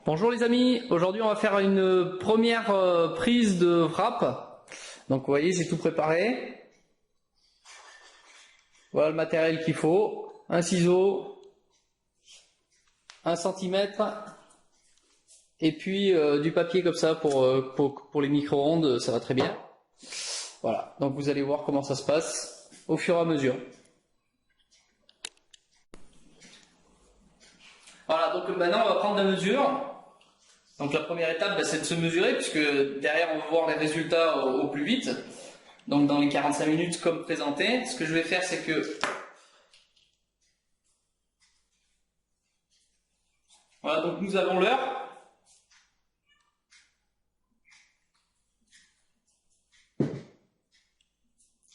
Bonjour les amis, aujourd'hui on va faire une première prise de wrap. Donc vous voyez, j'ai tout préparé. Voilà le matériel qu'il faut. Un ciseau, 1 cm, et puis du papier comme ça pour les micro-ondes, ça va très bien. Voilà, donc vous allez voir comment ça se passe au fur et à mesure. Voilà, donc maintenant on va prendre la mesure. Donc la première étape, c'est de se mesurer, puisque derrière on va voir les résultats au plus vite. Donc dans les 45 minutes comme présenté, ce que je vais faire, c'est que voilà, donc nous avons l'heure.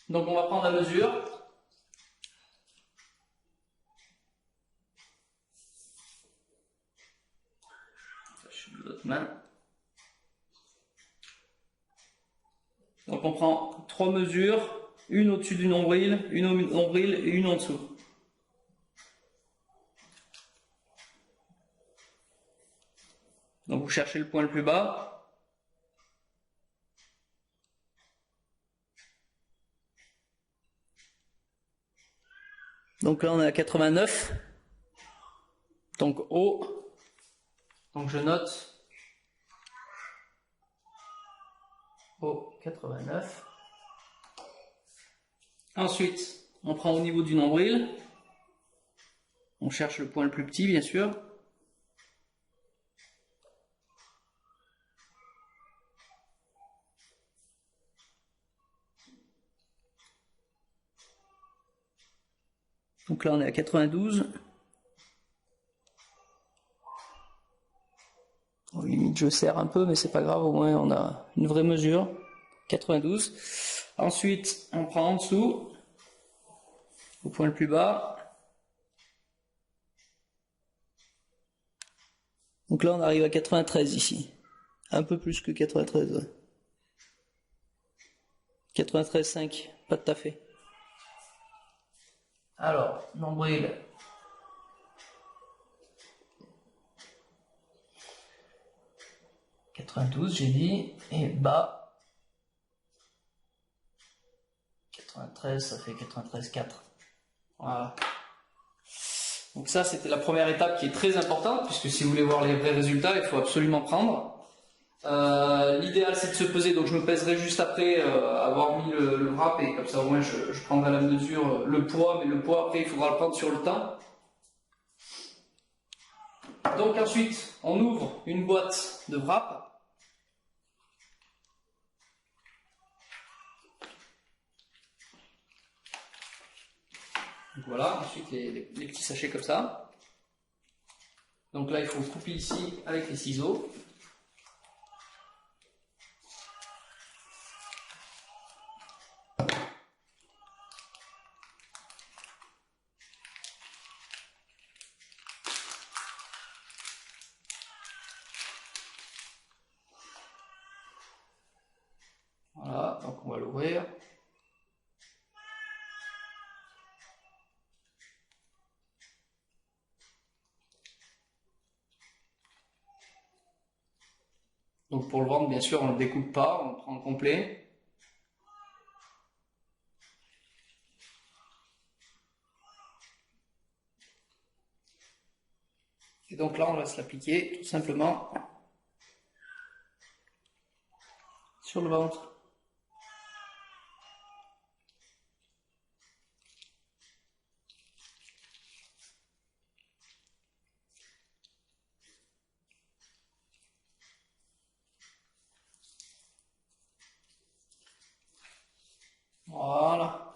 Donc on va prendre la mesure. Je suis de l'autre main. Donc on prend 3 mesures, une au-dessus du nombril, une au nombril et une en dessous. Donc vous cherchez le point le plus bas. Donc là on est à 89. Donc haut. Donc je note au 89. Ensuite, on prend au niveau du nombril. On cherche le point le plus petit, bien sûr. Donc là on est à 92. Bon, limite je serre un peu, mais c'est pas grave, au moins on a une vraie mesure. 92. Ensuite, on prend en dessous, au point le plus bas. Donc là on arrive à 93 ici. Un peu plus que 93. 93,5, pas tout à fait. Alors, nombril. 92, j'ai dit, et bas. 93, ça fait 93,4. Voilà. Donc ça, c'était la première étape qui est très importante, puisque si vous voulez voir les vrais résultats, il faut absolument prendre. L'idéal, c'est de se peser, donc je me pèserai juste après avoir mis le wrap, et comme ça au moins je prendrai la mesure, le poids, mais le poids après il faudra le prendre sur le temps. Donc ensuite, on ouvre une boîte de wrap. Donc voilà, ensuite les petits sachets comme ça. Donc là, il faut couper ici avec les ciseaux. Voilà, donc on va l'ouvrir. Donc pour le vendre, bien sûr, on ne le découpe pas, on le prend complet. Et donc là, on va se l'appliquer tout simplement sur le ventre. Voilà.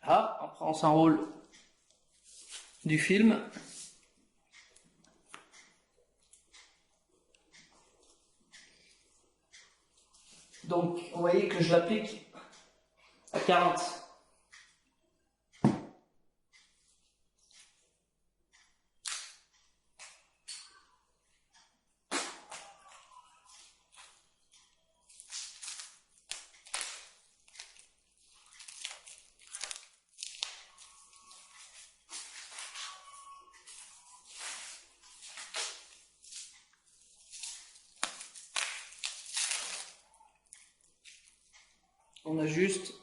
Là, après on s'enroule du film. Donc, vous voyez que je l'applique à 40. On ajuste.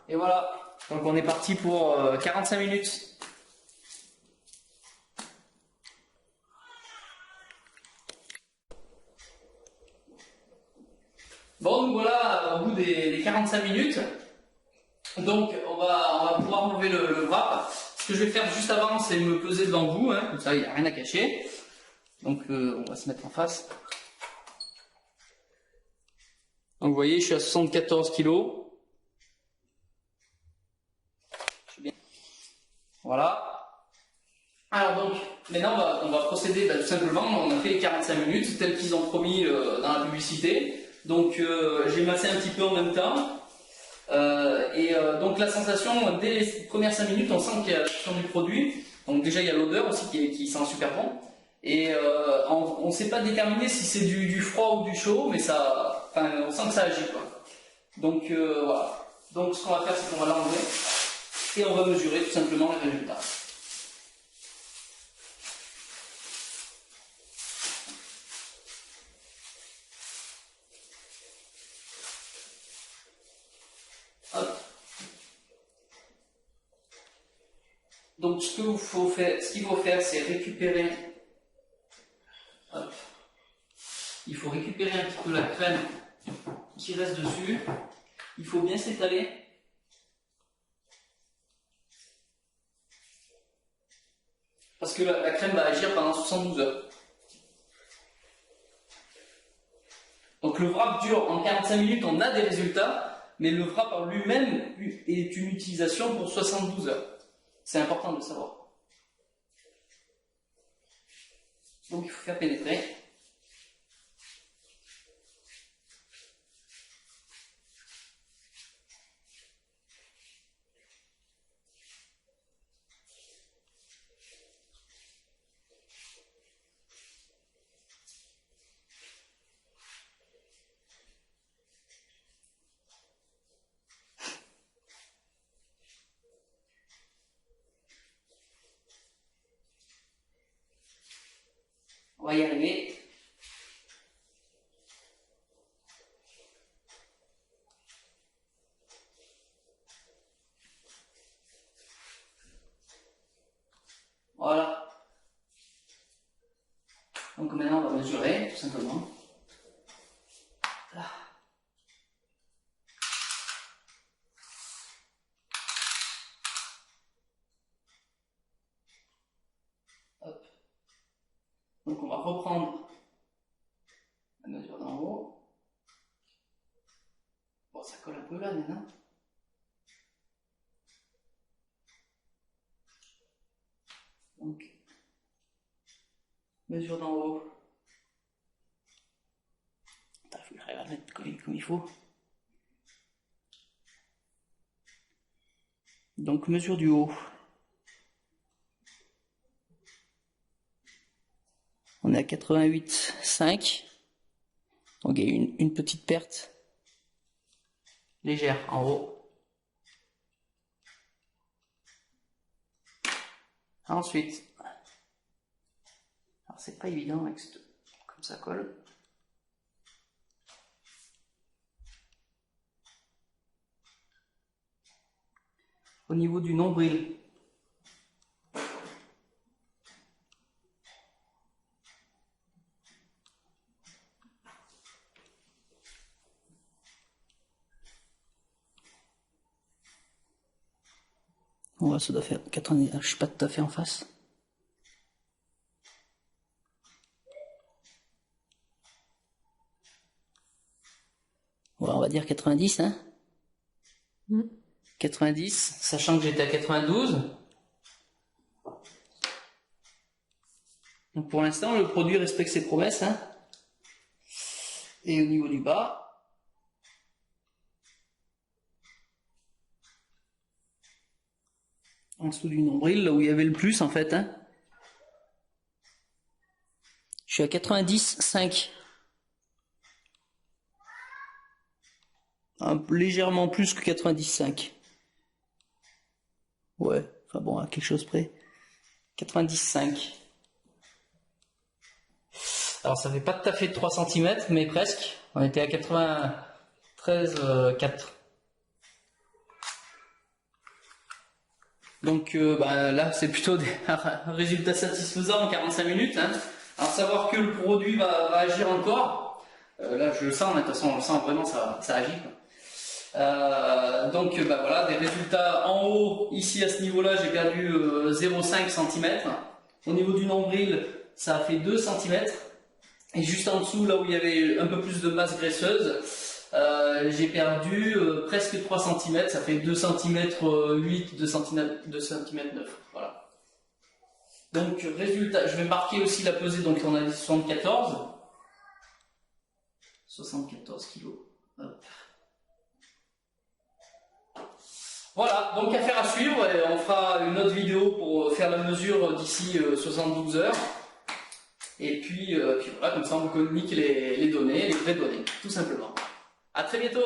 Et voilà, donc on est parti pour 45 minutes. Bon, donc voilà, au bout des 45 minutes, donc on va pouvoir enlever le wrap. Ce que je vais faire juste avant, c'est me peser devant vous, hein, comme ça il n'y a rien à cacher. Donc on va se mettre en face. Donc vous voyez, je suis à 74 kg. Voilà. Alors donc, maintenant on va procéder tout simplement, on a fait les 45 minutes, tels qu'ils ont promis dans la publicité. Donc j'ai massé un petit peu en même temps. Donc la sensation, dès les premières 5 minutes, on sent qu'il y a la tension du produit. Donc déjà il y a l'odeur aussi qui sent super bon. Et on ne sait pas déterminer si c'est du froid ou du chaud, mais ça, on sent que ça agit, quoi. Donc voilà. Donc ce qu'on va faire, c'est qu'on va l'enlever et on va mesurer tout simplement les résultats. Hop. Donc ce qu'il faut faire, c'est récupérer. Hop. Il faut récupérer un petit peu la crème qui reste dessus. Il faut bien s'étaler. Parce que la crème va agir pendant 72 heures. Donc le wrap dure en 45 minutes, on a des résultats, mais le wrap en lui-même est une utilisation pour 72 heures. C'est important de le savoir. Donc il faut faire pénétrer. On va y arriver. Voilà. Donc maintenant on va mesurer, tout simplement. Là. Hop. Donc on va reprendre la mesure d'en haut. Bon, ça colle un peu là maintenant. Donc, mesure d'en haut. Il faut la mettre comme il faut. Donc, mesure du haut. On est à 88,5. Donc, il y a une petite perte légère en haut. Ensuite, alors c'est pas évident avec comme ça colle. Au niveau du nombril. Ouais, ça doit faire 80, je suis pas tout à fait en face. Ouais, on va dire 90, hein. 90, sachant que j'étais à 92. Donc pour l'instant, le produit respecte ses promesses, hein. Et au niveau du bas, en dessous du nombril, là où il y avait le plus en fait, hein. Je suis à 90,5. légèrement plus que 95. Ouais, enfin bon, à quelque chose près. 95. Alors ça fait pas tout à fait 3 cm, mais presque. On était à 93,4. Donc là, c'est plutôt un résultat satisfaisant en 45 minutes. Hein. Alors savoir que le produit va agir encore. Là, je le sens, de toute façon, on le sent vraiment, ça agit. Quoi. Donc voilà, des résultats en haut, ici à ce niveau-là, j'ai perdu 0,5 cm. Au niveau du nombril, ça a fait 2 cm. Et juste en dessous, là où il y avait un peu plus de masse graisseuse, j'ai perdu presque 3 cm, ça fait 2 cm 8, 2 cm 9. Voilà. Donc résultat, je vais marquer aussi la pesée, donc on a dit 74 kilos. Hop. Voilà, donc affaire à suivre, et on fera une autre vidéo pour faire la mesure d'ici 72 heures. Et puis voilà, comme ça on vous communique les données, les vraies données, tout simplement. À très bientôt!